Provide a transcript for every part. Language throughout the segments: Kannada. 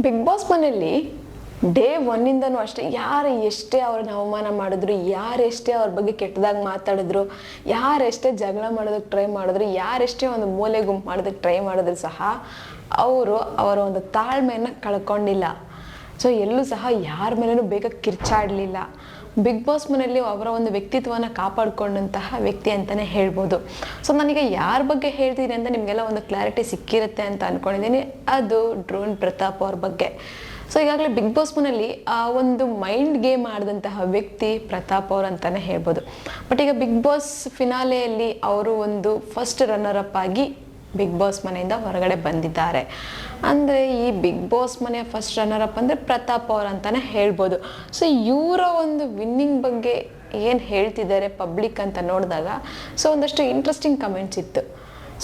ಬಿಗ್ ಬಾಸ್ ಮನೆಯಲ್ಲಿ ಡೇ ಒನ್ನಿಂದನೂ ಅಷ್ಟೇ ಯಾರು ಎಷ್ಟೇ ಅವ್ರನ್ನ ಅವಮಾನ ಮಾಡಿದ್ರು, ಯಾರೆಷ್ಟೇ ಅವ್ರ ಬಗ್ಗೆ ಕೆಟ್ಟದಾಗಿ ಮಾತಾಡಿದ್ರು, ಯಾರೆಷ್ಟೇ ಜಗಳ ಮಾಡೋದಕ್ಕೆ ಟ್ರೈ ಮಾಡಿದ್ರು, ಯಾರೆಷ್ಟೇ ಒಂದು ಮೂಲೆ ಗುಂಪು ಮಾಡೋದಕ್ಕೆ ಟ್ರೈ ಮಾಡಿದ್ರು ಸಹ ಅವರು ಅವರ ಒಂದು ತಾಳ್ಮೆಯನ್ನು ಕಳ್ಕೊಂಡಿಲ್ಲ. ಸೊ ಎಲ್ಲೂ ಸಹ ಯಾರ ಮೇಲೂ ಬೇಗ ಕಿರ್ಚಾಡಲಿಲ್ಲ. ಬಿಗ್ ಬಾಸ್ ಮನೆಯಲ್ಲಿ ಅವರ ಒಂದು ವ್ಯಕ್ತಿತ್ವವನ್ನು ಕಾಪಾಡಿಕೊಂಡಂತಹ ವ್ಯಕ್ತಿ ಅಂತಲೇ ಹೇಳ್ಬೋದು. ಸೊ ನಾನೀಗ ಯಾರ ಬಗ್ಗೆ ಹೇಳ್ತೀನಿ ಅಂತ ನಿಮಗೆಲ್ಲ ಒಂದು ಕ್ಲಾರಿಟಿ ಸಿಕ್ಕಿರುತ್ತೆ ಅಂತ ಅಂದ್ಕೊಂಡಿದ್ದೀನಿ. ಅದು ಡ್ರೋನ್ ಪ್ರತಾಪ್ ಅವ್ರ ಬಗ್ಗೆ. ಸೊ ಈಗಾಗಲೇ ಬಿಗ್ ಬಾಸ್ ಮನೆಯಲ್ಲಿ ಒಂದು ಮೈಂಡ್ ಗೇಮ್ ಆಡಿದಂತಹ ವ್ಯಕ್ತಿ ಪ್ರತಾಪ್ ಅವ್ರು ಅಂತಲೇ ಹೇಳ್ಬೋದು. ಬಟ್ ಈಗ ಬಿಗ್ ಬಾಸ್ ಫಿನಾಲೆಯಲ್ಲಿ ಅವರು ಒಂದು ಫಸ್ಟ್ ರನ್ನರ್ ಅಪ್ ಆಗಿ ಬಿಗ್ ಬಾಸ್ ಮನೆಯಿಂದ ಹೊರಗಡೆ ಬಂದಿದ್ದಾರೆ. ಅಂದರೆ ಈ ಬಿಗ್ ಬಾಸ್ ಮನೆಯ ಫಸ್ಟ್ ರನ್ನರ್ ಅಪ್ ಅಂದರೆ ಪ್ರತಾಪ್ ಅವ್ರು ಅಂತಲೇ ಹೇಳ್ಬೋದು. ಸೊ ಇವರ ಒಂದು ವಿನ್ನಿಂಗ್ ಬಗ್ಗೆ ಏನು ಹೇಳ್ತಿದ್ದಾರೆ ಪಬ್ಲಿಕ್ ಅಂತ ನೋಡಿದಾಗ ಸೊ ಒಂದಷ್ಟು ಇಂಟ್ರೆಸ್ಟಿಂಗ್ ಕಮೆಂಟ್ಸ್ ಇತ್ತು.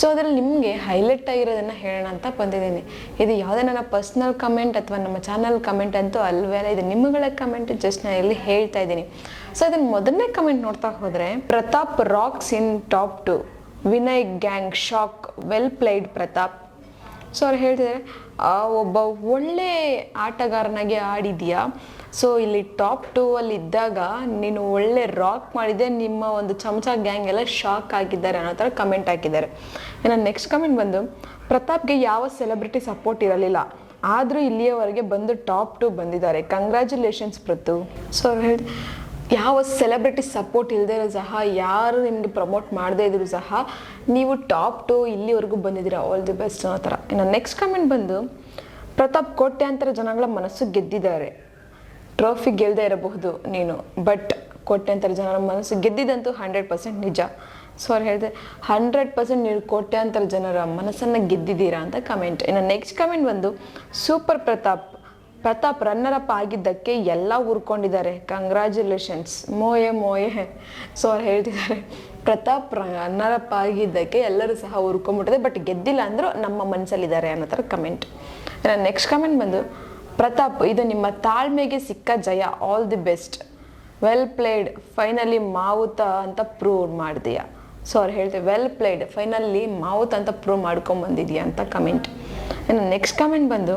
ಸೊ ಅದರಲ್ಲಿ ನಿಮಗೆ ಹೈಲೈಟ್ ಆಗಿರೋದನ್ನು ಹೇಳೋಣ ಅಂತ ಬಂದಿದ್ದೀನಿ. ಇದು ಯಾವುದೇ ನನ್ನ ಪರ್ಸ್ನಲ್ ಕಮೆಂಟ್ ಅಥವಾ ನಮ್ಮ ಚಾನಲ್ ಕಮೆಂಟ್ ಅಂತೂ ಅಲ್ವೇ ಅಲ್ಲ, ಇದು ನಿಮ್ಮಗಳ ಕಮೆಂಟ್ ಜಸ್ಟ್ ನಾನು ಇಲ್ಲಿ ಹೇಳ್ತಾ ಇದ್ದೀನಿ. ಸೊ ಇದನ್ನು ಮೊದಲನೇ ಕಮೆಂಟ್ ನೋಡ್ತಾ ಹೋದರೆ, Pratap rocks in top 2, Vinay gang shock, well played Pratap. So ಅವ್ರು ಹೇಳ್ತಿದ್ದಾರೆ ಒಬ್ಬ ಒಳ್ಳೆ ಆಟಗಾರನಾಗಿ ಆಡಿದ್ಯಾ. ಸೊ ಇಲ್ಲಿ ಟಾಪ್ 2 ಅಲ್ಲಿ ಇದ್ದಾಗ ನೀನು ಒಳ್ಳೆ ರಾಕ್ ಮಾಡಿದೆ, ನಿಮ್ಮ ಒಂದು ಚಮಚ ಗ್ಯಾಂಗ್ ಎಲ್ಲ ಶಾಕ್ ಆಗಿದ್ದಾರೆ ಅನ್ನೋ ಥರ ಕಮೆಂಟ್ ಹಾಕಿದ್ದಾರೆ. ಇನ್ನು ನೆಕ್ಸ್ಟ್ ಕಮೆಂಟ್ ಬಂದು, ಪ್ರತಾಪ್ಗೆ ಯಾವ ಸೆಲೆಬ್ರಿಟಿ ಸಪೋರ್ಟ್ ಇರಲಿಲ್ಲ, ಆದರೂ ಇಲ್ಲಿಯವರೆಗೆ ಬಂದು ಟಾಪ್ 2 ಬಂದಿದ್ದಾರೆ, ಕಂಗ್ರ್ಯಾಚುಲೇಷನ್ಸ್ ಪ್ರತು. ಸೊ ಅವ್ರು ಹೇಳಿ ಯಾವ ಸೆಲೆಬ್ರಿಟಿ ಸಪೋರ್ಟ್ ಇಲ್ಲದೇ ಇರೋ ಸಹ, ಯಾರು ನಿಮಗೆ ಪ್ರಮೋಟ್ ಮಾಡದೇ ಇದ್ರು ಸಹ ನೀವು ಟಾಪ್ 2 ಇಲ್ಲಿವರೆಗೂ ಬಂದಿದ್ದೀರಾ, ಆಲ್ ದಿ ಬೆಸ್ಟ್ ಅನ್ನೋ ಥರ. ಇನ್ನು ನೆಕ್ಸ್ಟ್ ಕಮೆಂಟ್ ಬಂದು, ಪ್ರತಾಪ್ ಕೋಟ್ಯಾಂತರ ಜನಗಳ ಮನಸ್ಸು ಗೆದ್ದಿದ್ದಾರೆ, ಟ್ರೋಫಿ ಗೆಲ್ಲದೆ ಇರಬಹುದು ನೀನು, ಬಟ್ ಕೋಟ್ಯಾಂತರ ಜನರ ಮನಸ್ಸು ಗೆದ್ದಿದ್ದಂತೂ 100% ನಿಜ. ಸೊ ಅವ್ರು ಹೇಳಿದೆ 100% ನೀವು ಕೋಟ್ಯಾಂತರ ಜನರ ಮನಸ್ಸನ್ನು ಗೆದ್ದಿದ್ದೀರಾ ಅಂತ ಕಮೆಂಟ್. ಇನ್ನು ನೆಕ್ಸ್ಟ್ ಕಮೆಂಟ್ ಬಂದು, ಸೂಪರ್ ಪ್ರತಾಪ್ ರನ್ನರ್ ಅಪ್ ಆಗಿದ್ದಕ್ಕೆ ಎಲ್ಲ ಉರ್ಕೊಂಡಿದ್ದಾರೆ, ಕಂಗ್ರ್ಯಾಚುಲೇಷನ್ಸ್ ಮೋಯೆ ಮೋಯೆ. ಸೊ ಅವ್ರು ಹೇಳ್ತಿದ್ದಾರೆ ಪ್ರತಾಪ್ ರನ್ನರ್ ಅಪ್ ಆಗಿದ್ದಕ್ಕೆ ಎಲ್ಲರೂ ಸಹ ಉರ್ಕೊಂಡ್ಬಿಟ್ಟಿದೆ, ಬಟ್ ಗೆದ್ದಿಲ್ಲ ಅಂದರೂ ನಮ್ಮ ಮನಸ್ಸಲ್ಲಿದ್ದಾರೆ ಅನ್ನೋ ಥರ ಕಮೆಂಟ್. ನೆಕ್ಸ್ಟ್ ಕಮೆಂಟ್ ಬಂದು, ಪ್ರತಾಪ್ ಇದು ನಿಮ್ಮ ತಾಳ್ಮೆಗೆ ಸಿಕ್ಕ ಜಯ, all the best, well played, finally ಮಾವುತ ಅಂತ ಪ್ರೂವ್ ಮಾಡಿದೆಯಾ. ಸೊ ಅವ್ರು ಹೇಳ್ತೀವಿ ವೆಲ್ ಪ್ಲೇಡ್, ಫೈನಲಿ ಮಾವುತ ಅಂತ ಪ್ರೂವ್ ಮಾಡ್ಕೊಂಬಂದಿದೆಯಾ ಅಂತ ಕಮೆಂಟ್. ಇನ್ನು ನೆಕ್ಸ್ಟ್ ಕಮೆಂಟ್ ಬಂದು,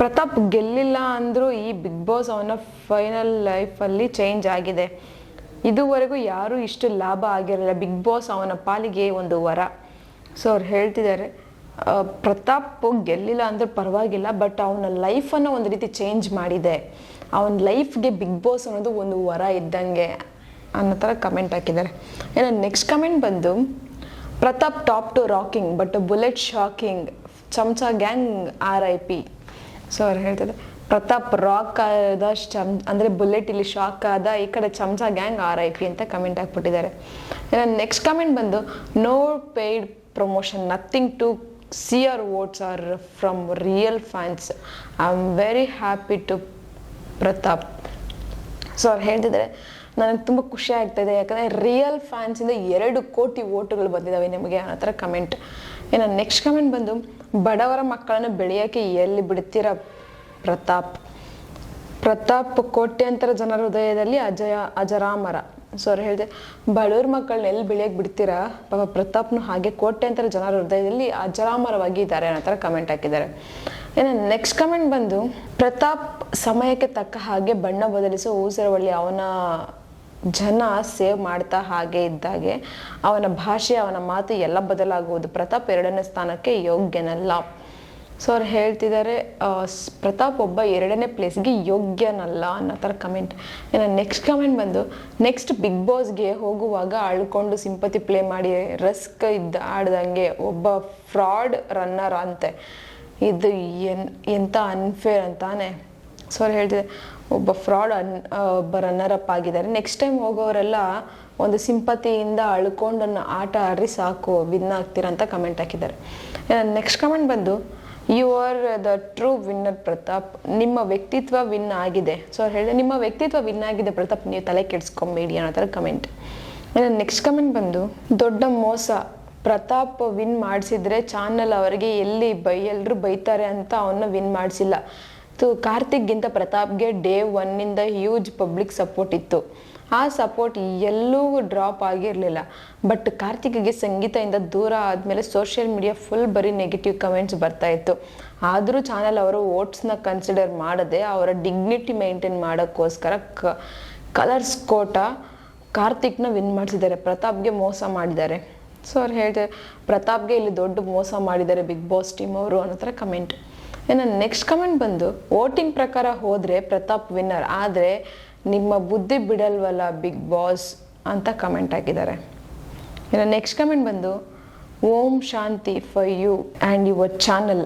ಪ್ರತಾಪ್ ಗೆಲ್ಲಿಲ್ಲ ಅಂದರೂ ಈ ಬಿಗ್ ಬಾಸ್ ಅವನ ಫೈನಲ್ ಲೈಫಲ್ಲಿ ಚೇಂಜ್ ಆಗಿದೆ, ಇದುವರೆಗೂ ಯಾರೂ ಇಷ್ಟು ಲಾಭ ಆಗಿರಲಿಲ್ಲ, ಬಿಗ್ ಬಾಸ್ ಅವನ ಪಾಲಿಗೆ ಒಂದು ವರ. ಸೊ ಅವ್ರು ಹೇಳ್ತಿದ್ದಾರೆ ಪ್ರತಾಪ್ ಗೆಲ್ಲಿಲ್ಲ ಅಂದ್ರೆ ಪರವಾಗಿಲ್ಲ, ಬಟ್ ಅವನ ಲೈಫನ್ನು ಒಂದು ರೀತಿ ಚೇಂಜ್ ಮಾಡಿದೆ, ಅವನ ಲೈಫ್ಗೆ ಬಿಗ್ ಬಾಸ್ ಅನ್ನೋದು ಒಂದು ವರ ಇದ್ದಂಗೆ ಅನ್ನೋ ಥರ ಕಮೆಂಟ್ ಹಾಕಿದ್ದಾರೆ. ಇನ್ನು ನೆಕ್ಸ್ಟ್ ಕಮೆಂಟ್ ಬಂದು, Pratap top 2 rocking but bullet shocking, ಚಮಚ ಗ್ಯಾಂಗ್ RIP. ಸೊ ಅವ್ರು ಹೇಳ್ತಿದ್ದಾರೆ ಪ್ರತಾಪ್ ರಾಕ್ ಆದ ಅಂದರೆ ಬುಲೆಟ್ ಇಲ್ಲಿ ಶಾಕ್ ಆದ, ಈ ಕಡೆ ಚಮಚ ಗ್ಯಾಂಗ್ RIP ಅಂತ ಕಮೆಂಟ್ ಹಾಕ್ಬಿಟ್ಟಿದ್ದಾರೆ. ಇನ್ನು ನೆಕ್ಸ್ಟ್ ಕಮೆಂಟ್ ಬಂದು, no paid promotion, nothing to see your votes are from real fans, I'm very happy to Pratap. So ಅವ್ರು ಹೇಳ್ತಿದ್ದಾರೆ ನನಗೆ ತುಂಬ ಖುಷಿ ಆಗ್ತಾಯಿದೆ, ಯಾಕಂದರೆ ರಿಯಲ್ ಫ್ಯಾನ್ಸಿಂದ 2 ಕೋಟಿ ವೋಟುಗಳು ಬಂದಿದ್ದಾವೆ ನಿಮಗೆ ಅನ್ನೋ ಥರ ಕಮೆಂಟ್. ಇನ್ನು ನೆಕ್ಸ್ಟ್ ಕಮೆಂಟ್ ಬಂದು, ಬಡವರ ಮಕ್ಕಳನ್ನು ಬೆಳೆಯೋಕ್ಕೆ ಎಲ್ಲಿ ಬಿಡ್ತೀರಾ ಪ್ರತಾಪ್ ಕೋಟ್ಯಾಂತರ ಜನರ ಹೃದಯದಲ್ಲಿ ಅಜರಾಮರ. ಸೊ ಅವ್ರು ಹೇಳಿದೆ ಬಡವ್ರ ಮಕ್ಕಳನ್ನ ಎಲ್ಲಿ ಬೆಳೆಯೋಕೆ ಬಿಡ್ತೀರಾ, ಪಾಪ ಪ್ರತಾಪ್ನು ಹಾಗೆ ಕೋಟ್ಯಾಂತರ ಜನರ ಹೃದಯದಲ್ಲಿ ಅಜರಾಮರವಾಗಿ ಇದ್ದಾರೆ ಅನ್ನೋ ಥರ ಕಮೆಂಟ್ ಹಾಕಿದ್ದಾರೆ. ಇನ್ನು ನೆಕ್ಸ್ಟ್ ಕಮೆಂಟ್ ಬಂದು, ಪ್ರತಾಪ್ ಸಮಯಕ್ಕೆ ತಕ್ಕ ಹಾಗೆ ಬಣ್ಣ ಬದಲಿಸೋ ಊಸರವಳ್ಳಿ, ಅವನ ಜನ ಸೇವ್ ಮಾಡ್ತಾ ಹಾಗೆ ಇದ್ದಾಗೆ ಅವನ ಭಾಷೆ ಅವನ ಮಾತು ಎಲ್ಲ ಬದಲಾಗುವುದು, ಪ್ರತಾಪ್ 2ನೇ ಸ್ಥಾನಕ್ಕೆ ಯೋಗ್ಯನಲ್ಲ. ಸೊ ಅವ್ರು ಹೇಳ್ತಿದ್ದಾರೆ ಪ್ರತಾಪ್ ಒಬ್ಬ 2ನೇ ಪ್ಲೇಸ್ಗೆ ಯೋಗ್ಯನಲ್ಲ ಅನ್ನೋ ಥರ ಕಮೆಂಟ್. ಇನ್ನು ನೆಕ್ಸ್ಟ್ ಕಮೆಂಟ್ ಬಂದು, ನೆಕ್ಸ್ಟ್ ಬಿಗ್ ಬಾಸ್ಗೆ ಹೋಗುವಾಗ ಅಳ್ಕೊಂಡು ಸಿಂಪತಿ ಪ್ಲೇ ಮಾಡಿ ರಸ್ಕ್ ಆಡ್ದಂಗೆ ಒಬ್ಬ ಫ್ರಾಡ್ ರನ್ನರ್ ಅಂತೆ, ಇದು ಎಂಥ ಅನ್ಫೇರ್ ಅಂತಾನೆ. ಸೊ ಅವ್ರು ಹೇಳ್ತಿದೆ ಒಬ್ಬ ಫ್ರಾಡ್ ಒಬ್ಬ ರನ್ನರ್ ಅಪ್ ಆಗಿದ್ದಾರೆ, ನೆಕ್ಸ್ಟ್ ಟೈಮ್ ಹೋಗೋರೆಲ್ಲ ಒಂದು ಸಿಂಪತಿಯಿಂದ ಅಳ್ಕೊಂಡು ಆಟ ಆಡ್ರಿ ಸಾಕು, ವಿನ್ ಆಗ್ತೀರಾ ಅಂತ ಕಮೆಂಟ್ ಹಾಕಿದ್ದಾರೆ. ನೆಕ್ಸ್ಟ್ ಕಮೆಂಟ್ ಬಂದು, you are the true winner Pratap, ನಿಮ್ಮ ವ್ಯಕ್ತಿತ್ವ ವಿನ್ ಆಗಿದೆ. ಸೊ ಅವ್ರು ಹೇಳಿದೆ ನಿಮ್ಮ ವ್ಯಕ್ತಿತ್ವ ವಿನ್ ಆಗಿದೆ ಪ್ರತಾಪ್, ನೀವು ತಲೆ ಕೆಡಿಸ್ಕೊಂಬೇಡಿ ಅನ್ನೋ ಥರ ಕಮೆಂಟ್. ನೆಕ್ಸ್ಟ್ ಕಮೆಂಟ್ ಬಂದು, ದೊಡ್ಡ ಮೋಸ, ಪ್ರತಾಪ್ ವಿನ್ ಮಾಡಿಸಿದ್ರೆ ಚಾನಲ್ ಅವರಿಗೆ ಎಲ್ಲರೂ ಬೈತಾರೆ ಅಂತ ಅವನ್ನ ವಿನ್ ಮಾಡಿಸಿಲ್ಲ. ಕಾರ್ತಿಕ್ಗಿಂತ ಪ್ರತಾಪ್ಗೆ ಡೇ 1 ಹ್ಯೂಜ್ ಪಬ್ಲಿಕ್ ಸಪೋರ್ಟ್ ಇತ್ತು, ಆ ಸಪೋರ್ಟ್ ಎಲ್ಲೂ ಡ್ರಾಪ್ ಆಗಿರಲಿಲ್ಲ. ಬಟ್ ಕಾರ್ತಿಕ್ಗೆ ಸಂಗೀತದಿಂದ ದೂರ ಆದಮೇಲೆ ಸೋಷಿಯಲ್ ಮೀಡಿಯಾ ಫುಲ್ ಬರೀ ನೆಗೆಟಿವ್ ಕಮೆಂಟ್ಸ್ ಬರ್ತಾ ಇತ್ತು. ಆದರೂ ಚಾನಲ್ ಅವರು ವೋಟ್ಸ್ನ ಕನ್ಸಿಡರ್ ಮಾಡದೆ ಅವರ ಡಿಗ್ನಿಟಿ ಮೇಂಟೈನ್ ಮಾಡೋಕ್ಕೋಸ್ಕರ ಕಲರ್ಸ್ ಕೋಟ ಕಾರ್ತಿಕ್ನ ವಿನ್ ಮಾಡಿಸಿದ್ದಾರೆ, ಪ್ರತಾಪ್ಗೆ ಮೋಸ ಮಾಡಿದ್ದಾರೆ. ಸೊ ಅವ್ರು ಹೇಳ್ತಾರೆ ಪ್ರತಾಪ್ಗೆ ಇಲ್ಲಿ ದೊಡ್ಡ ಮೋಸ ಮಾಡಿದ್ದಾರೆ ಬಿಗ್ ಬಾಸ್ ಟೀಮ್ ಅವರು ಅನ್ನೋ ಥರ ಕಮೆಂಟ್. ಇನ್ನು ನೆಕ್ಸ್ಟ್ ಕಮೆಂಟ್ ಬಂದು ವೋಟಿಂಗ್ ಪ್ರಕಾರ ಹೋದರೆ ಪ್ರತಾಪ್ ವಿನ್ನರ್, ಆದರೆ ನಿಮ್ಮ ಬುದ್ಧಿ ಬಿಡಲ್ವಲ್ಲ ಬಿಗ್ ಬಾಸ್ ಅಂತ ಕಮೆಂಟ್ ಹಾಕಿದ್ದಾರೆ. ಇನ್ನು ನೆಕ್ಸ್ಟ್ ಕಮೆಂಟ್ ಬಂದು ಓಂ ಶಾಂತಿ for you and your channel,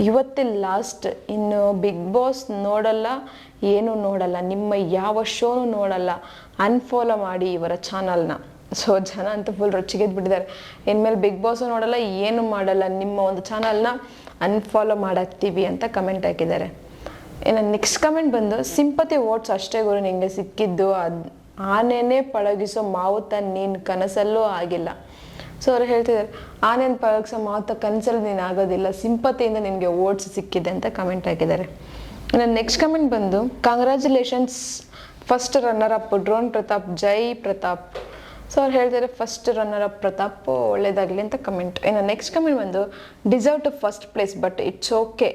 ಇವತ್ತೇ ಲಾಸ್ಟ್, ಇನ್ನು ಬಿಗ್ ಬಾಸ್ ನೋಡಲ್ಲ, ಏನೂ ನೋಡಲ್ಲ, ನಿಮ್ಮ ಯಾವ ಶೋನು ನೋಡಲ್ಲ, ಅನ್ಫಾಲೋ ಮಾಡಿ ಇವರ ಚಾನಲ್ನ. ಸೊ ಜನ ಅಂತೂ ಫುಲ್ ರೊಚ್ಚಿಗೆದ್ಬಿಟ್ಟಿದ್ದಾರೆ. ಇನ್ಮೇಲೆ ಬಿಗ್ ಬಾಸು ನೋಡಲ್ಲ, ಏನು ಮಾಡಲ್ಲ, ನಿಮ್ಮ ಒಂದು ಚಾನಲ್ನ ಅನ್ಫಾಲೋ ಮಾಡಾಕ್ತೀವಿ ಅಂತ ಕಮೆಂಟ್ ಹಾಕಿದ್ದಾರೆ. ಇನ್ನು ನೆಕ್ಸ್ಟ್ ಕಮೆಂಟ್ ಬಂದು ಸಿಂಪತಿ ವೋಟ್ಸ್ ಅಷ್ಟೇ ಗುರು ನಿಂಗೆ ಸಿಕ್ಕಿದ್ದು, ಆನೆನೇ ಪಳಗಿಸೋ ಮಾವುತ ನೀನು ಕನಸಲ್ಲೂ ಆಗಿಲ್ಲ. ಸೊ ಅವ್ರು ಹೇಳ್ತಿದ್ದಾರೆ ಆನೆನ ಪಳಗಿಸೋ ಮಾವುತ ಕನಸಲ್ಲಿ ನೀನು ಆಗೋದಿಲ್ಲ, ಸಿಂಪತಿಯಿಂದ ನಿನಗೆ ವೋಟ್ಸ್ ಸಿಕ್ಕಿದೆ ಅಂತ ಕಮೆಂಟ್ ಹಾಕಿದ್ದಾರೆ. ಇನ್ನು ನೆಕ್ಸ್ಟ್ ಕಮೆಂಟ್ ಬಂದು congratulations first runner up drone Pratap, ಜೈ ಪ್ರತಾಪ್. ಸೊ ಅವ್ರು ಹೇಳ್ತಾರೆ ಫಸ್ಟ್ ರನ್ನರ್ ಅಪ್ ಪ್ರತಾಪ್, ಒಳ್ಳೇದಾಗಲಿ ಅಂತ ಕಮೆಂಟ್. ಇನ್ನು ನೆಕ್ಸ್ಟ್ ಕಮೆಂಟ್ ಬಂದು deserve to first place but it's okay,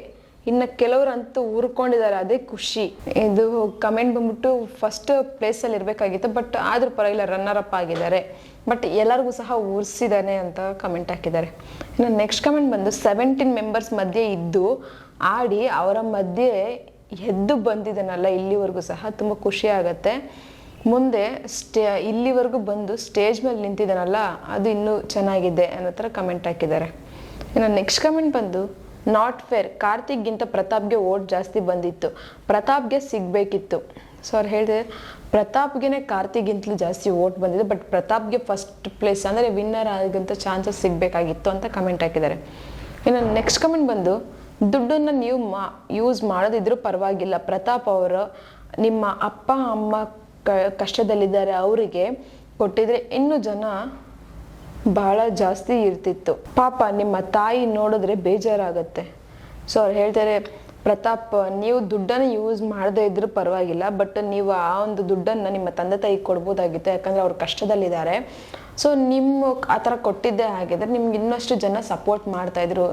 ಇನ್ನು ಕೆಲವರಂತೂ ಉರ್ಕೊಂಡಿದ್ದಾರೆ, ಅದೇ ಖುಷಿ. ಇದು ಕಮೆಂಟ್ ಬಂದ್ಬಿಟ್ಟು ಫಸ್ಟ್ ಪ್ಲೇಸಲ್ಲಿ ಇರಬೇಕಾಗಿತ್ತು, ಬಟ್ ಆದ್ರೂ ಪರವಾಗಿಲ್ಲ ರನ್ನರ್ ಅಪ್ ಆಗಿದ್ದಾರೆ, ಬಟ್ ಎಲ್ಲರಿಗೂ ಸಹ ಉರ್ಸಿದ್ದಾನೆ ಅಂತ ಕಮೆಂಟ್ ಹಾಕಿದ್ದಾರೆ. ಇನ್ನು ನೆಕ್ಸ್ಟ್ ಕಮೆಂಟ್ ಬಂದು 17 ಮೆಂಬರ್ಸ್ ಮಧ್ಯೆ ಇದ್ದು ಆಡಿ ಅವರ ಮಧ್ಯೆ ಎದ್ದು ಬಂದಿದ್ದಾನಲ್ಲ ಇಲ್ಲಿವರೆಗೂ ಸಹ ತುಂಬ ಖುಷಿ ಆಗುತ್ತೆ. ಮುಂದೆ ಇಲ್ಲಿವರೆಗೂ ಬಂದು ಸ್ಟೇಜ್ ಮೇಲೆ ನಿಂತಿದ್ದಾನಲ್ಲ ಅದು ಇನ್ನೂ ಚೆನ್ನಾಗಿದೆ ಅನ್ನೋ ಥರ ಕಮೆಂಟ್ ಹಾಕಿದ್ದಾರೆ. ಇನ್ನು ನೆಕ್ಸ್ಟ್ ಕಮೆಂಟ್ ಬಂದು ನಾಟ್ ಫೇರ್, ಕಾರ್ತಿಕ್ಗಿಂತ ಪ್ರತಾಪ್ಗೆ ವೋಟ್ ಜಾಸ್ತಿ ಬಂದಿತ್ತು, ಪ್ರತಾಪ್ಗೆ ಸಿಗಬೇಕಿತ್ತು. ಸೊ ಅವ್ರು ಹೇಳಿದ್ರೆ ಪ್ರತಾಪ್ಗೆ ಕಾರ್ತಿಕ್ಗಿಂತಲೂ ಜಾಸ್ತಿ ವೋಟ್ ಬಂದಿದೆ, ಬಟ್ ಪ್ರತಾಪ್ಗೆ ಫಸ್ಟ್ ಪ್ಲೇಸ್ ಅಂದರೆ ವಿನ್ನರ್ ಆಗಂತ ಚಾನ್ಸಸ್ ಸಿಗಬೇಕಾಗಿತ್ತು ಅಂತ ಕಮೆಂಟ್ ಹಾಕಿದ್ದಾರೆ. ಇನ್ನು ನೆಕ್ಸ್ಟ್ ಕಮೆಂಟ್ ಬಂದು ದುಡ್ಡನ್ನು ನೀವು ಯೂಸ್ ಮಾಡೋದಿದ್ರೂ ಪರವಾಗಿಲ್ಲ, ಪ್ರತಾಪ್ ಅವರು ನಿಮ್ಮ ಅಪ್ಪ ಅಮ್ಮ ಕಷ್ಟದಲ್ಲಿದ್ದಾರೆ, ಅವರಿಗೆ ಕೊಟ್ಟಿದ್ರೆ ಇನ್ನೂ ಜನ ಬಹಳ ಜಾಸ್ತಿ ಇರ್ತಿತ್ತು, ಪಾಪ ನಿಮ್ಮ ತಾಯಿ ನೋಡಿದ್ರೆ ಬೇಜಾರಾಗತ್ತೆ. ಸೊ ಅವ್ರು ಹೇಳ್ತಾರೆ ಪ್ರತಾಪ್ ನೀವು ದುಡ್ಡನ್ನು ಯೂಸ್ ಮಾಡದೇ ಇದ್ರೂ ಪರವಾಗಿಲ್ಲ, ಬಟ್ ನೀವು ಆ ಒಂದು ದುಡ್ಡನ್ನು ನಿಮ್ಮ ತಂದೆ ತಾಯಿಗೆ ಕೊಡ್ಬೋದಾಗಿತ್ತು, ಯಾಕಂದರೆ ಅವ್ರು ಕಷ್ಟದಲ್ಲಿದ್ದಾರೆ. ಸೊ ನಿಮ್ಮ ಆ ಥರ ಕೊಟ್ಟಿದ್ದೇ ಆಗಿದ್ರೆ ನಿಮ್ಗೆ ಇನ್ನಷ್ಟು ಜನ ಸಪೋರ್ಟ್ ಮಾಡ್ತಾಯಿದ್ರು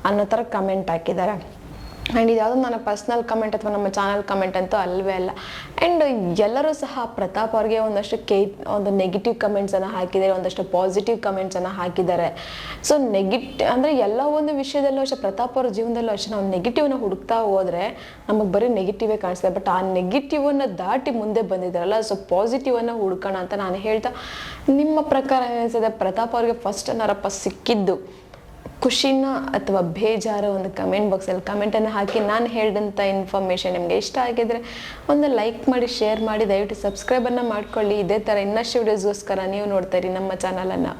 ಅನ್ನೋ ಥರ ಕಮೆಂಟ್ ಹಾಕಿದ್ದಾರೆ. ಆ್ಯಂಡ್ ಇದ್ಯಾವುದು ನನ್ನ ಪರ್ಸ್ನಲ್ ಕಮೆಂಟ್ ಅಥವಾ ನಮ್ಮ ಚಾನಲ್ ಕಮೆಂಟ್ ಅಂತೂ ಅಲ್ಲವೇ ಅಲ್ಲ. ಆ್ಯಂಡ್ ಎಲ್ಲರೂ ಸಹ ಪ್ರತಾಪ್ ಅವ್ರಿಗೆ ಒಂದು ನೆಗೆಟಿವ್ ಕಮೆಂಟ್ಸನ್ನು ಹಾಕಿದ್ದಾರೆ, ಒಂದಷ್ಟು ಪಾಸಿಟಿವ್ ಕಮೆಂಟ್ಸನ್ನು ಹಾಕಿದ್ದಾರೆ. ಸೊ ಅಂದರೆ ಎಲ್ಲ ಒಂದು ವಿಷಯದಲ್ಲೂ ಅಷ್ಟೇ, ಪ್ರತಾಪ್ ಅವ್ರ ಜೀವನದಲ್ಲೂ ಅಷ್ಟೇ, ನಾವು ನೆಗೆಟಿವ್ನ ಹುಡುಕ್ತಾ ಹೋದರೆ ನಮಗೆ ಬರೀ ನೆಗೆಟಿವೇ ಕಾಣಿಸ್ತದೆ. ಬಟ್ ಆ ನೆಗೆಟಿವನ್ನು ದಾಟಿ ಮುಂದೆ ಬಂದಿದ್ದಾರಲ್ಲ, ಸೊ ಪಾಸಿಟಿವನ್ನು ಹುಡ್ಕೋಣ ಅಂತ ನಾನು ಹೇಳ್ತಾ, ನಿಮ್ಮ ಪ್ರಕಾರ ಏನಿಸ್ತದೆ ಪ್ರತಾಪ್ ಅವ್ರಿಗೆ ಫಸ್ಟ್ ನರಪ್ಪ ಸಿಕ್ಕಿದ್ದು ಖುಷಿನ ಅಥವಾ ಬೇಜಾರು ಒಂದು ಕಮೆಂಟ್ ಬಾಕ್ಸಲ್ಲಿ ಕಮೆಂಟನ್ನು ಹಾಕಿ. ನಾನು ಹೇಳಿದಂಥ ಇನ್ಫಾರ್ಮೇಷನ್ ನಿಮಗೆ ಇಷ್ಟ ಆಗಿದ್ರೆ ಒಂದು ಲೈಕ್ ಮಾಡಿ, ಶೇರ್ ಮಾಡಿ, ದಯವಿಟ್ಟು ಸಬ್ಸ್ಕ್ರೈಬನ್ನು ಮಾಡ್ಕೊಳ್ಳಿ. ಇದೇ ಥರ ಇನ್ನಷ್ಟು ವಿಡಿಯೋಸ್ಗೋಸ್ಕರ ನೀವು ನೋಡ್ತಾ ಇರಿ ನಮ್ಮ ಚಾನಲನ್ನು.